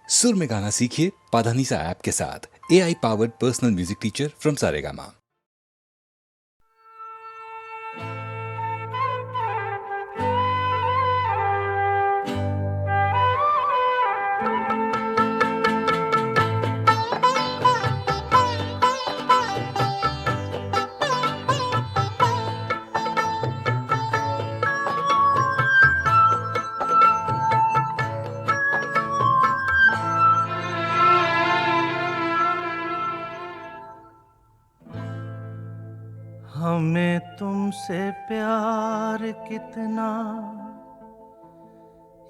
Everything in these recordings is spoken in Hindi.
सुर में गाना सीखिए पाधानीसा ऐप के साथ। AI powered personal music teacher from Saregama. हमें तुमसे प्यार कितना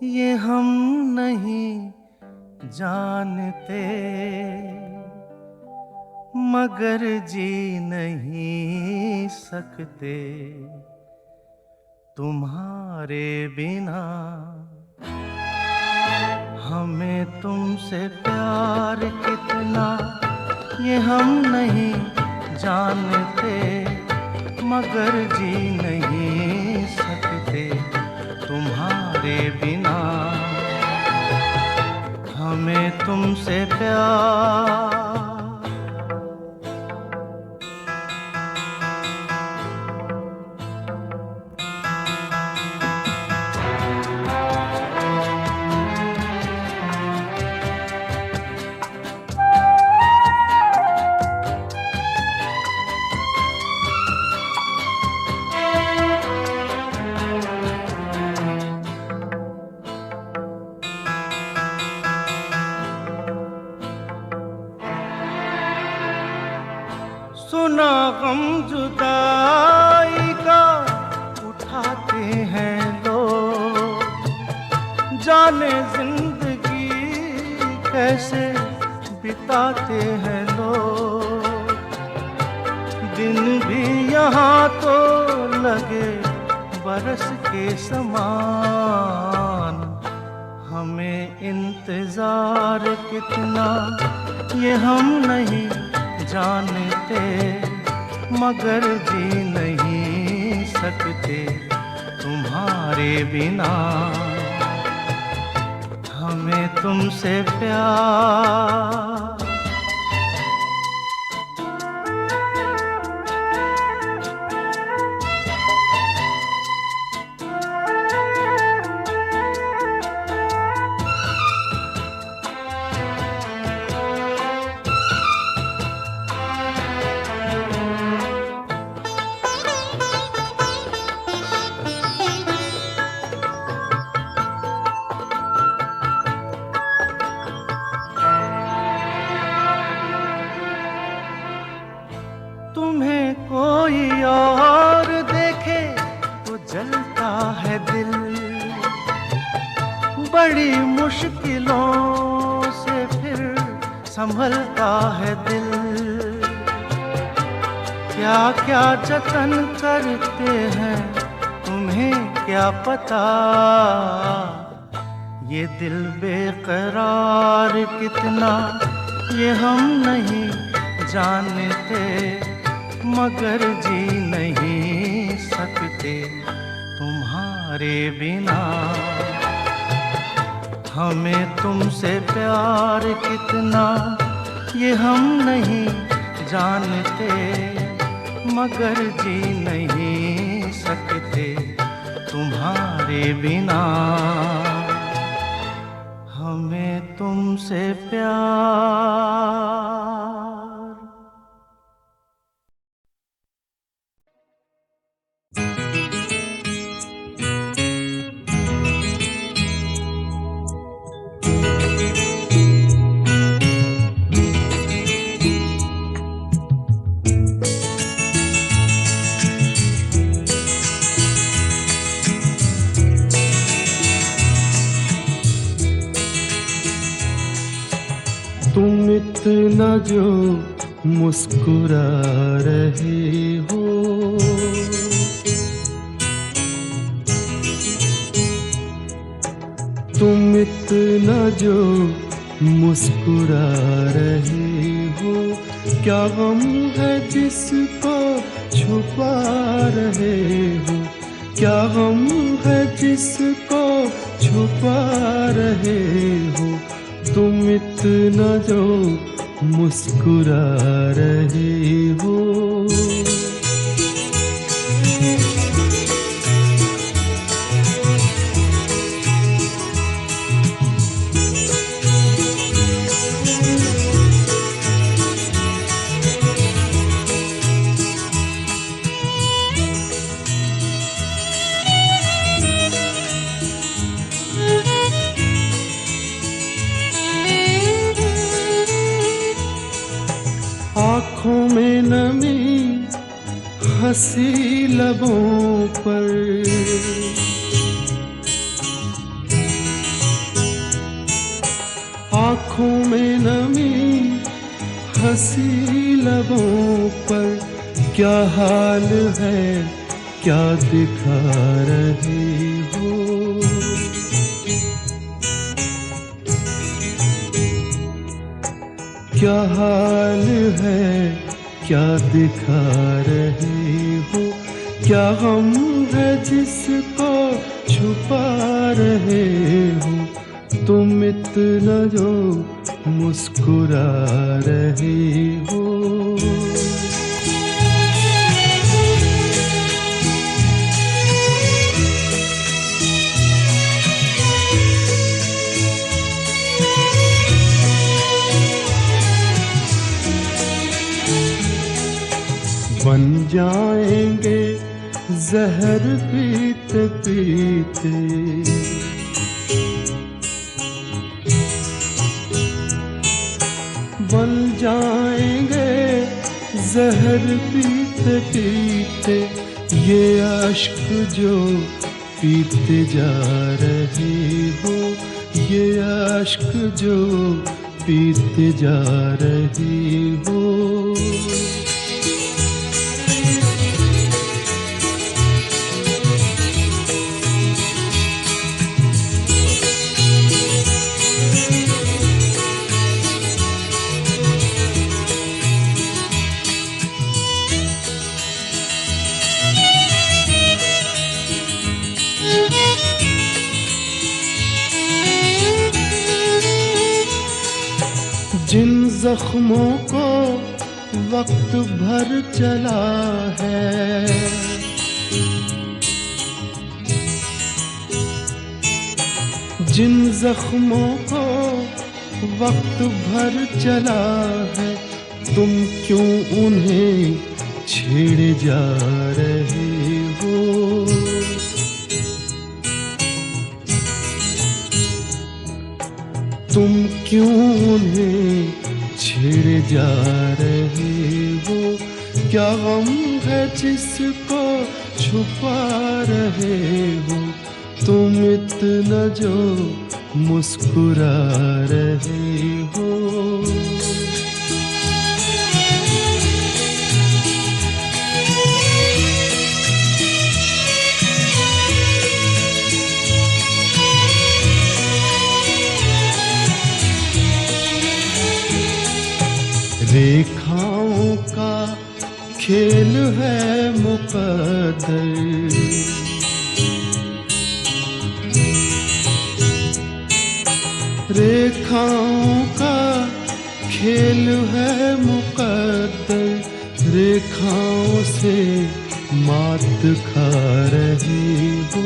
ये हम नहीं जानते, मगर जी नहीं सकते तुम्हारे बिना। हमें तुमसे प्यार कितना ये हम नहीं जानते, मगर जी नहीं सकते तुम्हारे बिना। हमें तुमसे प्यार सुना गम जुदाई का उठाते हैं लोग, जाने जिंदगी कैसे बिताते हैं लोग। दिन भी यहाँ तो लगे बरस के समान, हमें इंतजार कितना ये हम नहीं जानते, मगर जी नहीं सकते तुम्हारे बिना। हमें तुमसे प्यार तुम्हें कोई और देखे तो जलता है दिल, बड़ी मुश्किलों से फिर संभलता है दिल। क्या क्या जतन करते हैं तुम्हें क्या पता, ये दिल बेकरार कितना ये हम नहीं जानते, मगर जी नहीं सकते तुम्हारे बिना। हमें तुमसे प्यार कितना ये हम नहीं जानते, मगर जी नहीं सकते तुम्हारे बिना। हमें तुमसे प्यार तुम इतना जो मुस्कुरा रहे हो, तुम इतना जो मुस्कुरा रहे हो, क्या गम है जिसको छुपा रहे हो, क्या गम है जिसको छुपा रहे हो। तुम इतना जो मुस्कुरा रहे हो। आँखों में नमी हंसी लबों पर, आँखों में नमी हंसी लबों पर, क्या हाल है क्या दिखा रहे हो। क्या हाल है क्या दिखा रहे हो। क्या गम है जिसको छुपा रहे हो। तुम इतना जो मुस्कुरा रहे हो। बन जाएंगे जहर पीते पीते, बन जाएंगे जहर पीते पीते। ये अश्क जो पीते जा रहे हो, ये अश्क जो पीते जा रहे हो। जिन जख्मों को वक्त भर चला है, जिन जख्मों को वक्त भर चला है, तुम क्यों उन्हें छेड़े जा रहे हो। तुम क्यों उन्हें छेड़े जा रहे हो। क्या गम है जिसको छुपा रहे हो। तुम इतना जो मुस्कुरा रहे हो। रेखाओं का खेल है मुकद्दर, रेखाओं का खेल है मुकद्दर। रेखाओं से मात खा रही हो।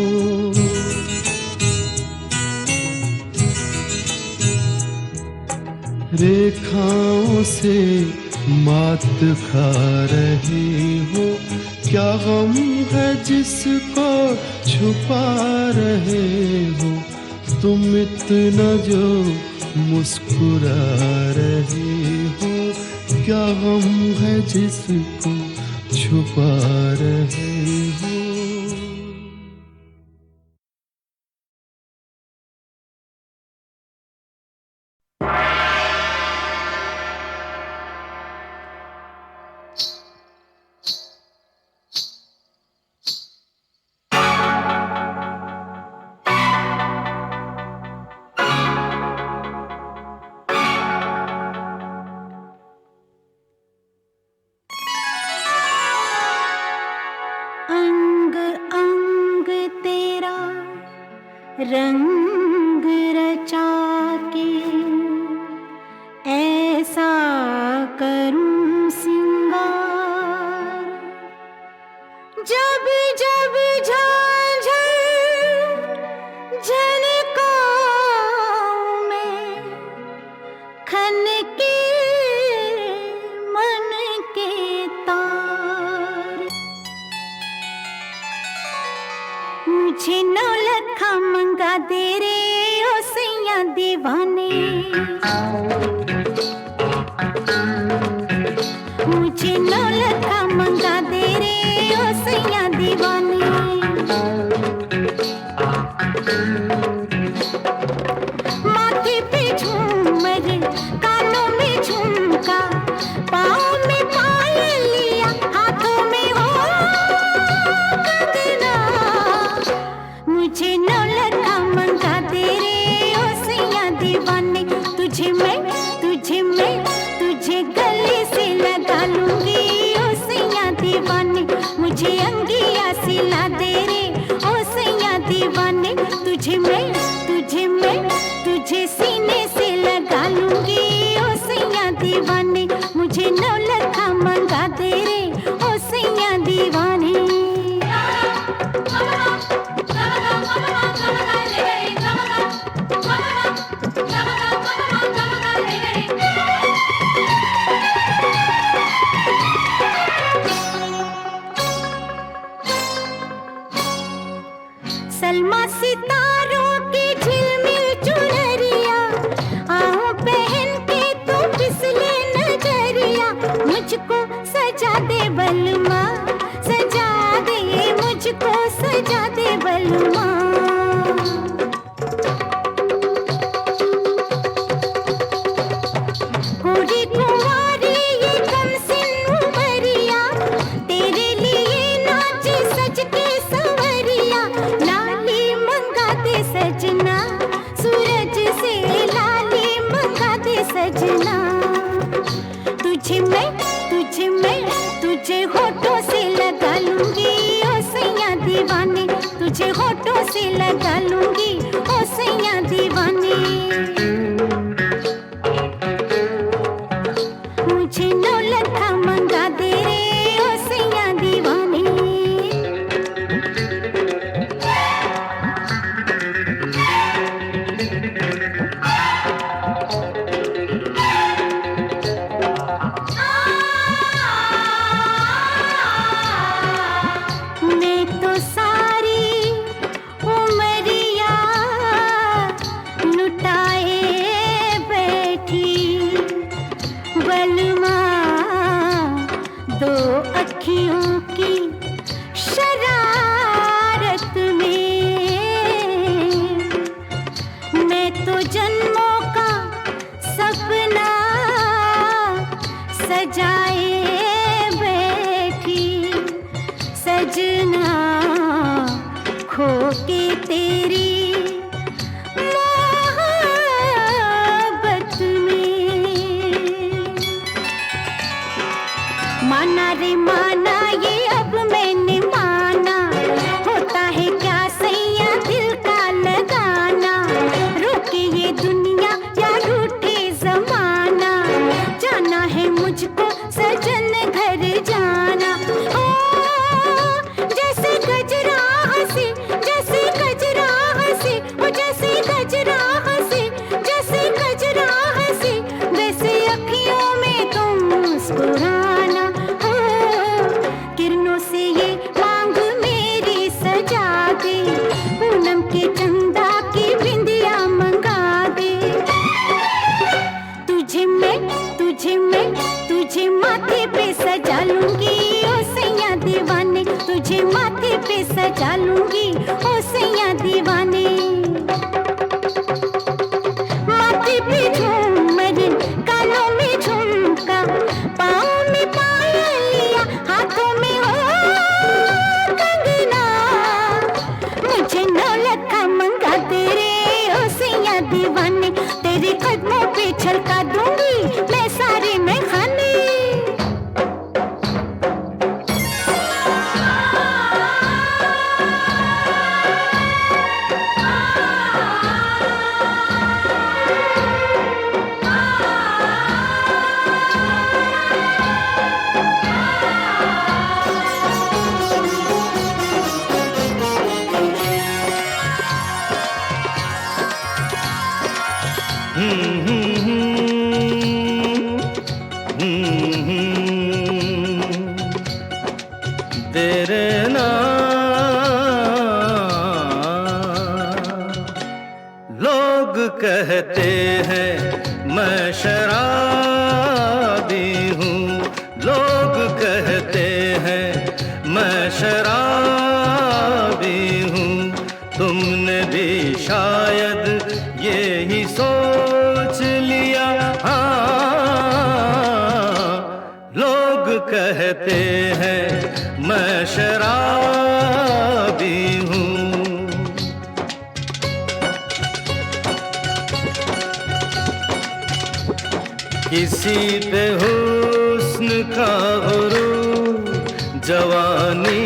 रेखाओं से मात खा रही हो। क्या गम है जिसको छुपा रहे हो। तुम इतना जो मुस्कुरा रहे हो। क्या गम है जिसको छुपा रहे हो। खन के मन के तार। मुझे नौलखा मंगा दे रे ओ सैया दीवाने। मुझे नौलखा मंगा दे रे ओ सैया दीवाने। माथे पे झूमर, कानों में झुमका, पाँव में पायलिया, हाथों में हो कंगना। मुझे नौलखा मंगा दे रे ओ सैया दीवाने। तुझे मैं तुझे गले से लगा लूंगी ओ सैया दीवाने। मुझे अंगिया सिला दे रे ओ सैया दीवाने। तुझे मैं तुझे सीने से लगा लूंगी ओ सैया दीवाने। मुझे नौलखा मंगा दे रे ओ सैया दीवाने। सलमा सितारों की झिलमिल चुनरिया, आऊं पहन के तू फिसले नजरिया। मुझको सजा दे बलमा, सजा दे, मुझको सजा दे बलमा। गोरी कुंवारी ये कमसिन उमरिया, तेरे लिए नाचे सज के संवरिया। लाली मंगा दे सजना, सूरज से लाली मंगा दे सजना। तुझे होठों से लगा लूंगी ओ सैया दीवाने। तुझे होठों से लगा लूंगी ओ सैया दीवाने। मुझे नौलखा मंगा दे रे ओ सैया दीवाने। मैं तो सारी उमरिया लुटाए बैठी बलमा। दो अखियों की शरारत में मैं तो जन्मों का सपना सजाए बैठी। सजना खो के तेरी मोहब्बत में। माना रे माना ये अब मैंने माना, होता है क्या सैया दिल का लगाना। रोके ये दुनिया या रूठे जमाना, जाना है मुझको सजन घर जाना। ओ जैसे गजरा हंसे, जैसे गजरा हंसे, ओ जैसे गजरा हंसे, जैसे गजरा हंसे, वैसे अखियों में तुम मुस्कुराना। हो किरणों से ये मांग मेरी सजा दे, पूनम के चंदा की बिंदिया मंगा दे। तुझे माथे पे सजा लूंगी ओ सैया दीवाने। तुझे माथे पे सजा लूंगी ओ सैया दीवाने। माथे पे झूमर, कानों में झुमका, पाँव में पायलिया, हाथों में हो कंगना। मुझे नौलखा मंगा दे रे ओ सैया दीवाने। तेरे कदमों पे छलका दूंगी मैं सारे में खाने। हैं मैं शराबी हूँ, लोग कहते हैं मैं शराबी हूँ। तुमने भी शायद ये ही सोच लिया, हाँ, लोग कहते हैं मैं शराबी हूँ। किसी पे हुस्न का गुरूर, जवानी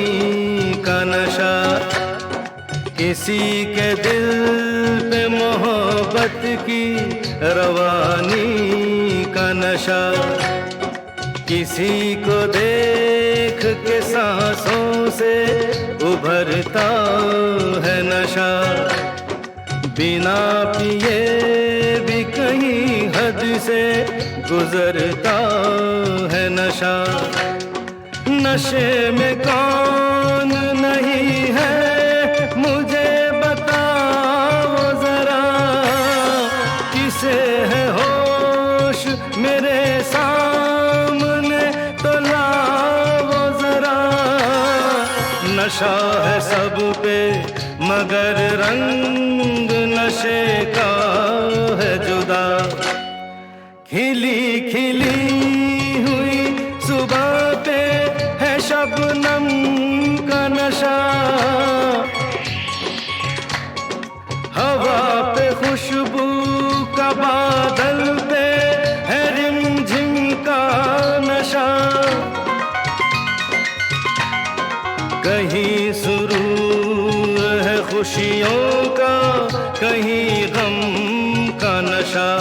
का नशा, किसी के दिल पे मोहब्बत की रवानी का नशा, किसी को देख के सांसों से उभरता है नशा, बिना पिए भी कहीं हद से गुजरता है नशा। नशे में कौन नहीं है मुझे बताओ जरा, किसे है होश मेरे सामने तो लाओ जरा। नशा है सब पे मगर रंग नशे का है जुदा, खिली खिली हुई सुबह पे है शबनम का नशा, हवा पे खुशबू का बादल पे है रिमझिम का नशा, कहीं सुरूर है खुशियों का कहीं गम का नशा।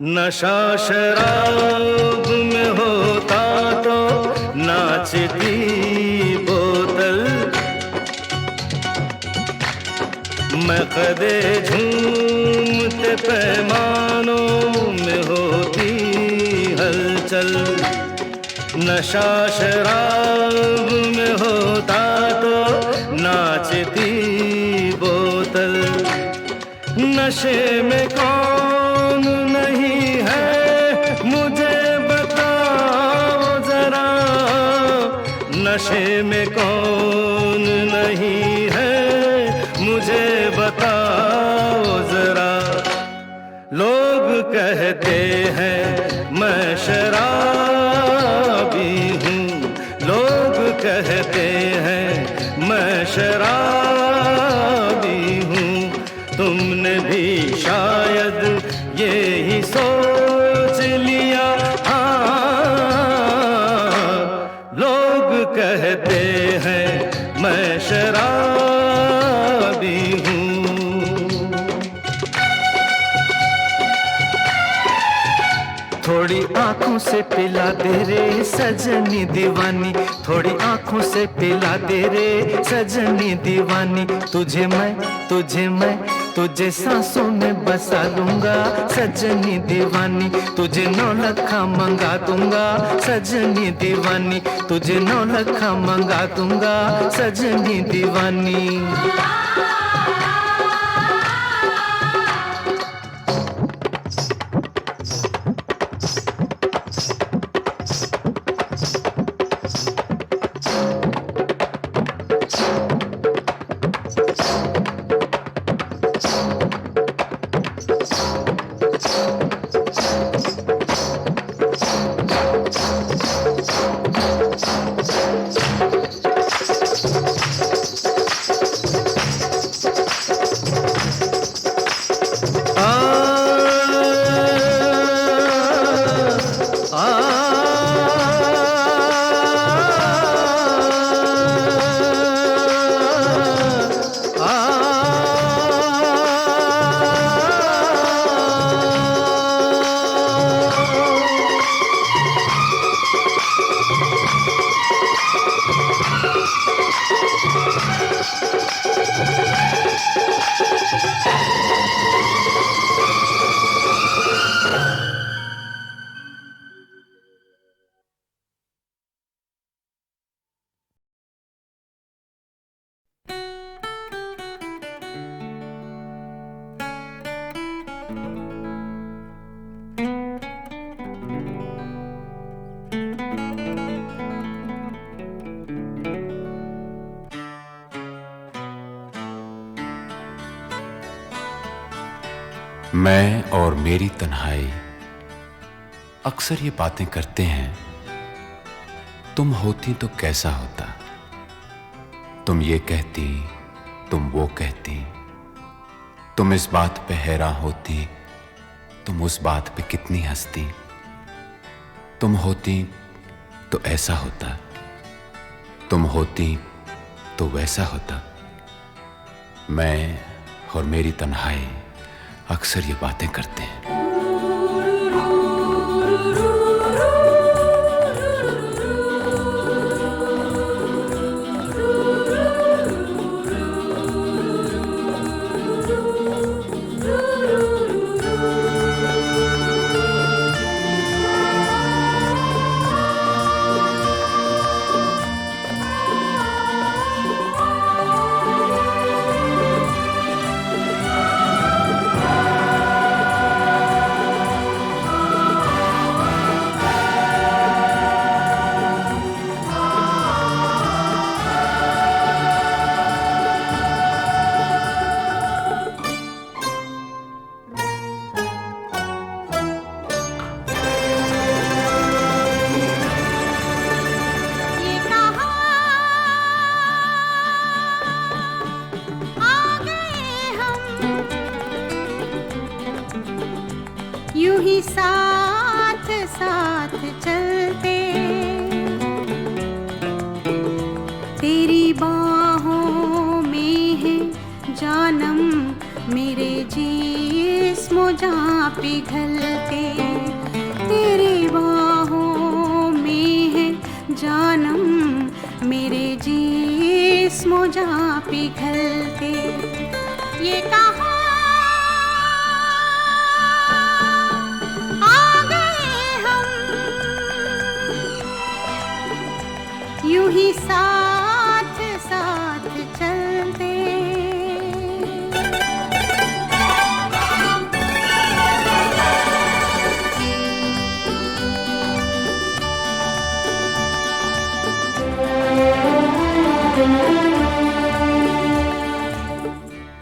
नशा शराब में होता तो नाचती बोतल, मैं कदे झूमते पैमानों में होती हलचल। नशा शराब में होता तो नाचती बोतल, नशे में कौन नहीं है मुझे बताओ जरा, नशे में कौन नहीं है मुझे बताओ जरा। लोग कहते हैं मैं शराबी हूँ, लोग कहते हैं मैं शराबी हूँ। तुमने भी शायद ये ही सोच लिया, हाँ, लोग कहते हैं मैं शराबी हूँ। थोड़ी आंखों से पिला दे रे सजनी दीवानी, थोड़ी आंखों से पिला दे रे सजनी दीवानी। तुझे मैं तुझे सांसों में बसा लूंगा सजनी दीवानी, तुझे 9 लखा मंगा दूंगा सजनी दीवानी, तुझे 9 लखा मंगा दूंगा सजनी दीवानी। मैं और मेरी तन्हाई अक्सर ये बातें करते हैं, तुम होती तो कैसा होता, तुम ये कहती, तुम वो कहती, तुम इस बात पे हैरान होती, तुम उस बात पे कितनी हंसती, तुम होती तो ऐसा होता, तुम होती तो वैसा होता। मैं और मेरी तन्हाई अक्सर ये बातें करते हैं। यूं ही साथ साथ चलते, तेरी बाहों में है जानम, मेरे जिस्म जहाँ पिघलते, तेरी बाहों में है जानम, मेरे जिस्म जहाँ पिघलते। ये कहा यूं ही साथ साथ चलते।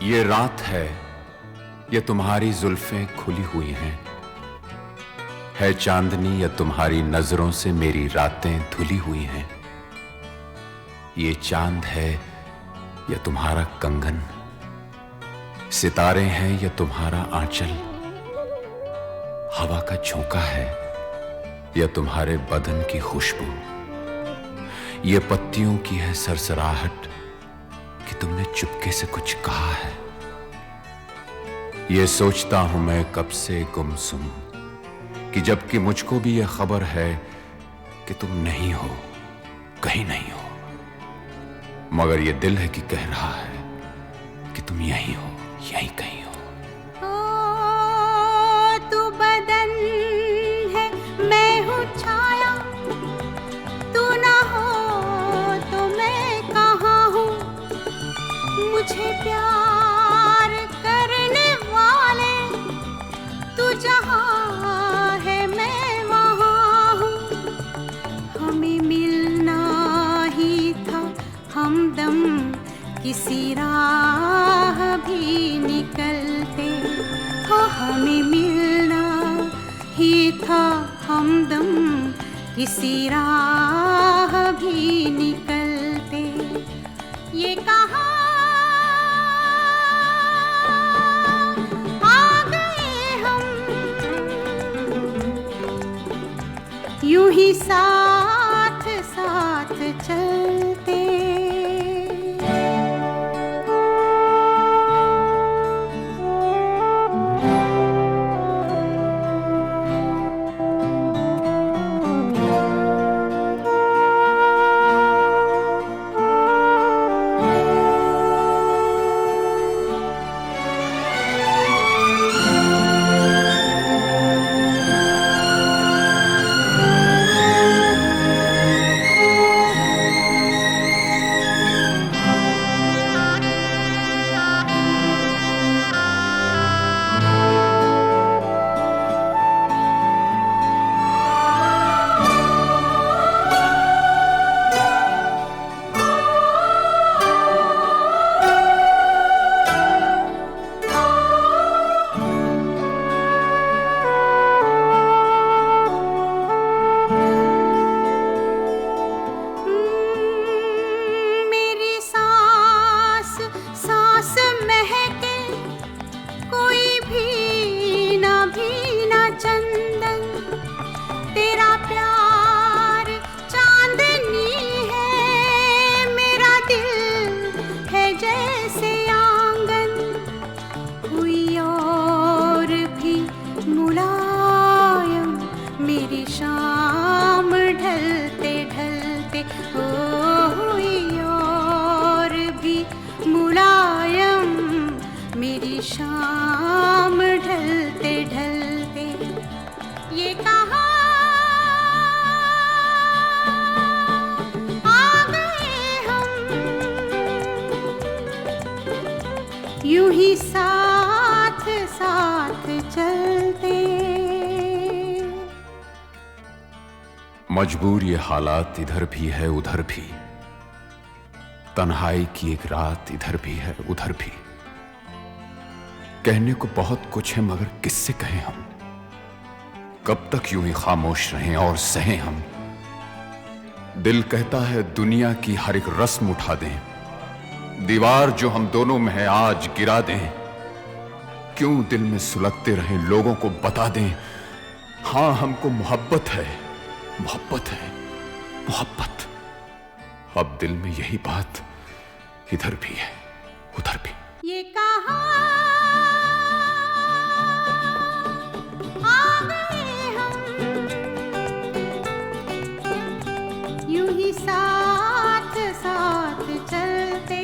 ये रात है, ये तुम्हारी जुल्फें खुली हुई हैं, है चांदनी या तुम्हारी नजरों से मेरी रातें धुली हुई हैं। ये चांद है या तुम्हारा कंगन, सितारे हैं या तुम्हारा आंचल, हवा का झोंका है या तुम्हारे बदन की खुशबू, ये पत्तियों की है सरसराहट कि तुमने चुपके से कुछ कहा है। ये सोचता हूं मैं कब से गुमसुम कि जबकि मुझको भी ये खबर है कि तुम नहीं हो, कहीं नहीं हो, मगर ये दिल है कि कह रहा है कि तुम यहीं हो, यहीं कहीं हो। तू बदन है, मैं हूँ छाया, तू ना हो तो मैं कहाँ हूँ। मुझे प्यार करने वाले तू जहाँ है मैं वहाँ हूँ। हमें मिलना ही था हमदम, किसी राह भी निकलते हो। हमें मिलना ही था हमदम, किसी राह भी निकलते। ये कहा आ गए हम, यूं ही साथ साथ चलते। ही साथ साथ चलते। मजबूर ये हालात इधर भी है उधर भी, तन्हाई की एक रात इधर भी है उधर भी। कहने को बहुत कुछ है मगर किससे कहें हम, कब तक यूं ही खामोश रहें और सहें हम। दिल कहता है दुनिया की हर एक रस्म उठा दें, दीवार जो हम दोनों में है आज गिरा दें। क्यों दिल में सुलगते रहें, लोगों को बता दें हां हमको मोहब्बत है, मोहब्बत है, मोहब्बत। अब दिल में यही बात इधर भी है उधर भी। ये कहां आ गए हम, यूं ही साथ साथ चलते।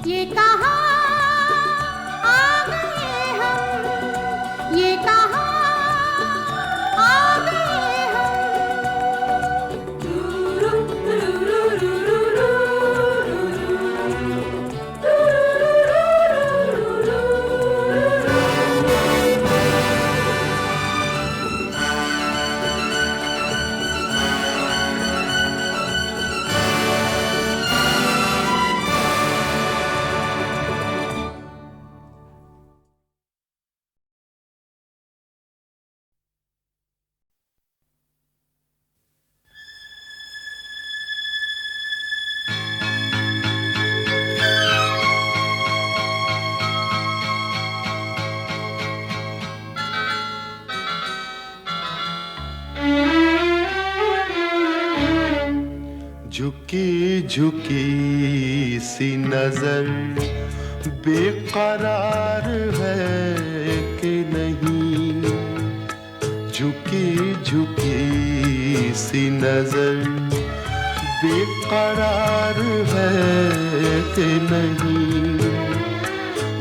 ये कहां आ गए हम, ये कहां आ गए झुकी झुकी सी नजर बेकरार है कि नहीं, झुकी झुकी सी नजर बेकरार है कि नहीं।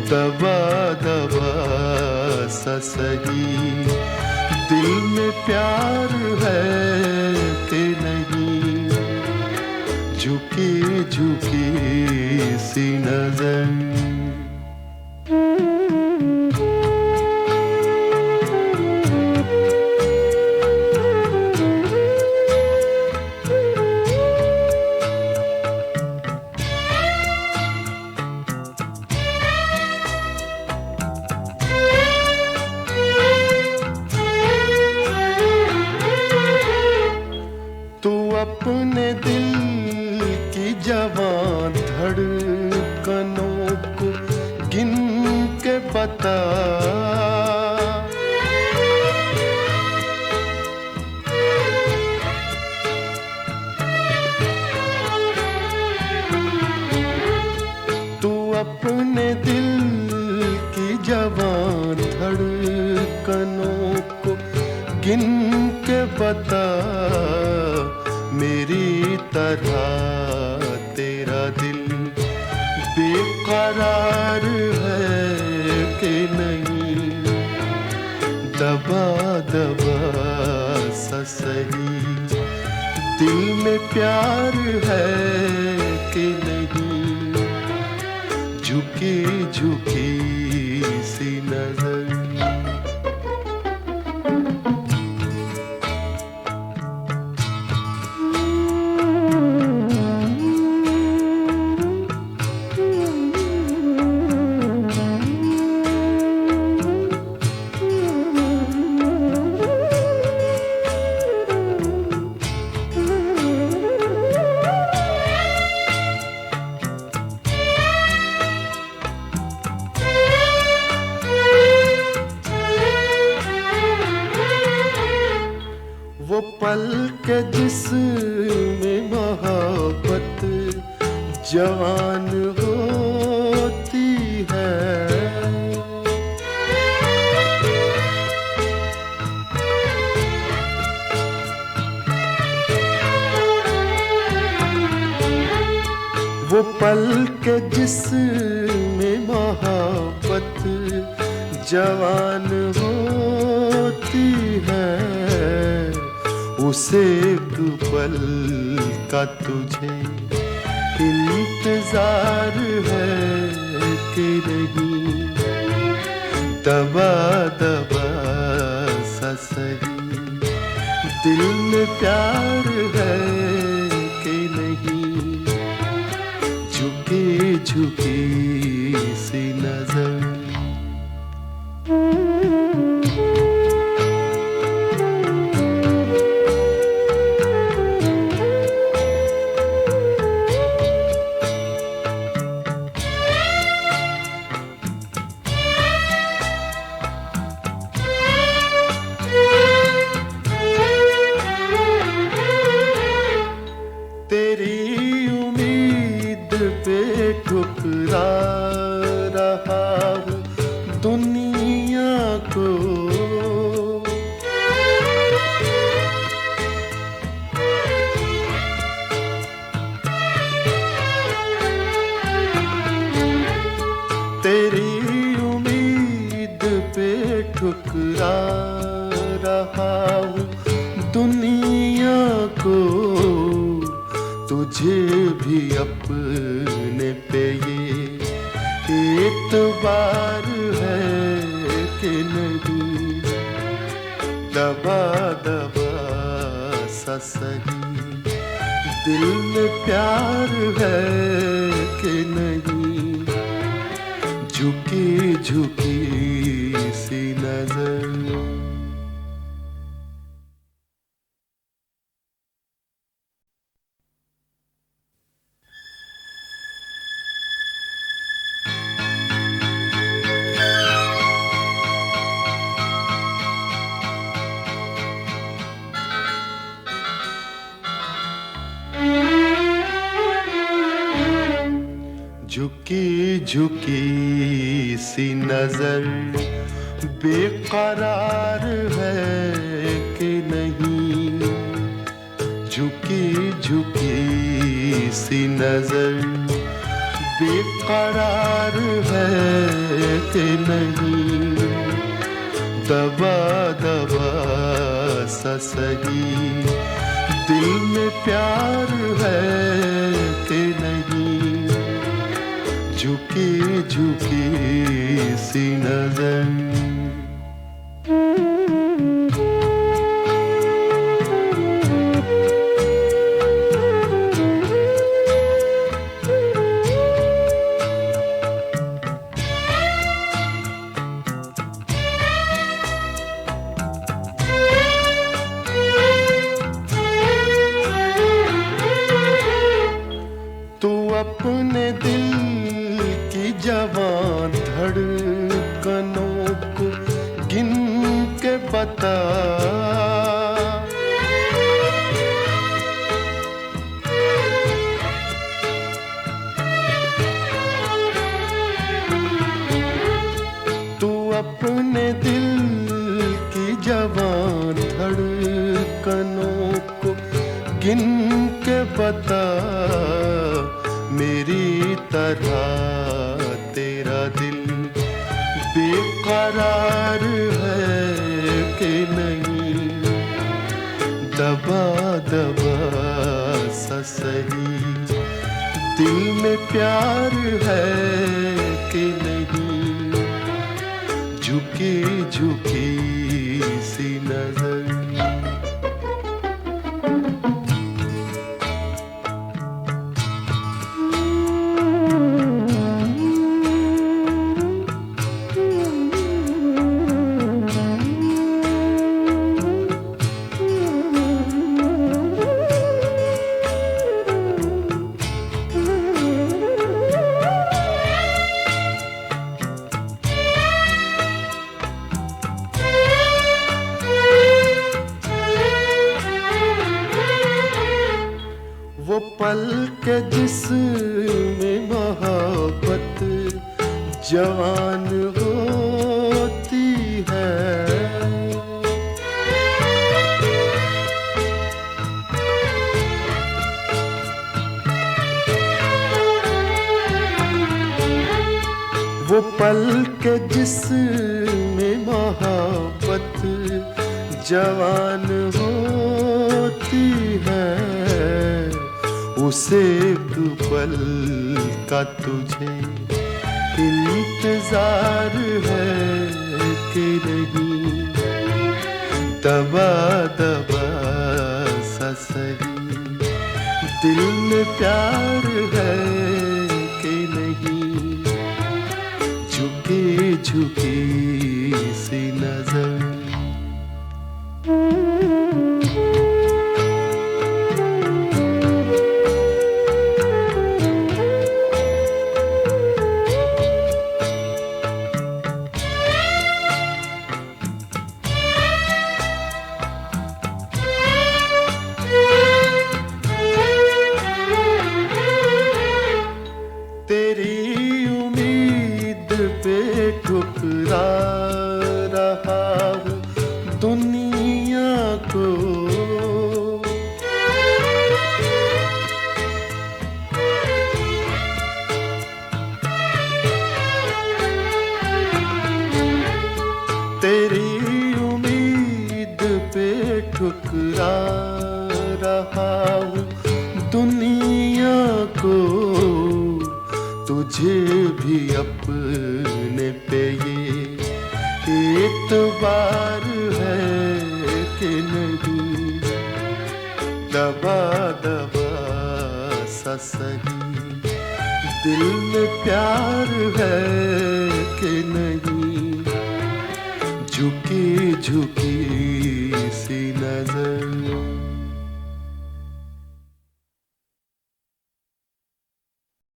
दबा दबा सा सही दिल में प्यार है कि नहीं, झुकी झुकी सी नजर। तू अपने दिल की जवां धड़कनों को गिन के बता, तू अपने दिल की जवां धड़कनों को गिन के बता। मेरी तरह तेरा दिल बेकरार है कि नहीं, दबा दबा सा सही दिल में प्यार है कि नहीं, झुकी झुकी सी नजर। वो पल के जिसमें मोहब्बत जवान होती है, वो पल के जिसमें मोहब्बत जवान होती है, उसे एक पल का तुझे इंतजार है कि नहीं, दबा दबा सा सही, दिल में प्यार है कि नहीं, झुकी झुकी सी नजर। तेरी उम्मीद पे ठुकरा रहा हूँ दुनिया को, तेरी उम्मीद पे ठुकरा रहा हूँ दुनिया को, तुझे भी अपने पे ये एतबार है कि नहीं, दबा दबा सा सही, दिल में प्यार है कि नहीं, झुकी झुकी सी नजर। झुकी झुकी सी नजर बेकरार है कि नहीं, झुकी झुकी सी नजर बेकरार है कि नहीं, दबा दबा सा सही, दिल में प्यार है कि नहीं, झुकी झुकी सी नजर। तू अपने दिल की जवान धड़कनों को गिन के बता, तू अपने दिल की जवान धड़कनों को गिन के बता, मेरी तरह तेरा दिल बेकरार है कि नहीं, दबा दबा सा सही, दिल में प्यार है कि नहीं, झुकी झुकी सी नजर। वो पल के जिसमें मोहब्बत जवान होती है, वो पल के जिसमें मोहब्बत जवान होती है, उस एक पल का तुझे इंतजार है कि नहीं, दबा दबा सा सही दिल में प्यार है कि नहीं, झुकी झुकी सी नजर। तेरी उम्मीद पे ठुकरा रहा हूँ दुनिया को, तेरी उम्मीद पे ठुकरा रहा हूँ दुनिया को, तुझे भी अपने पे ये एतबार है कि नहीं, दबा दबा सा सही दिल में प्यार है कि नहीं, झुकी झुकी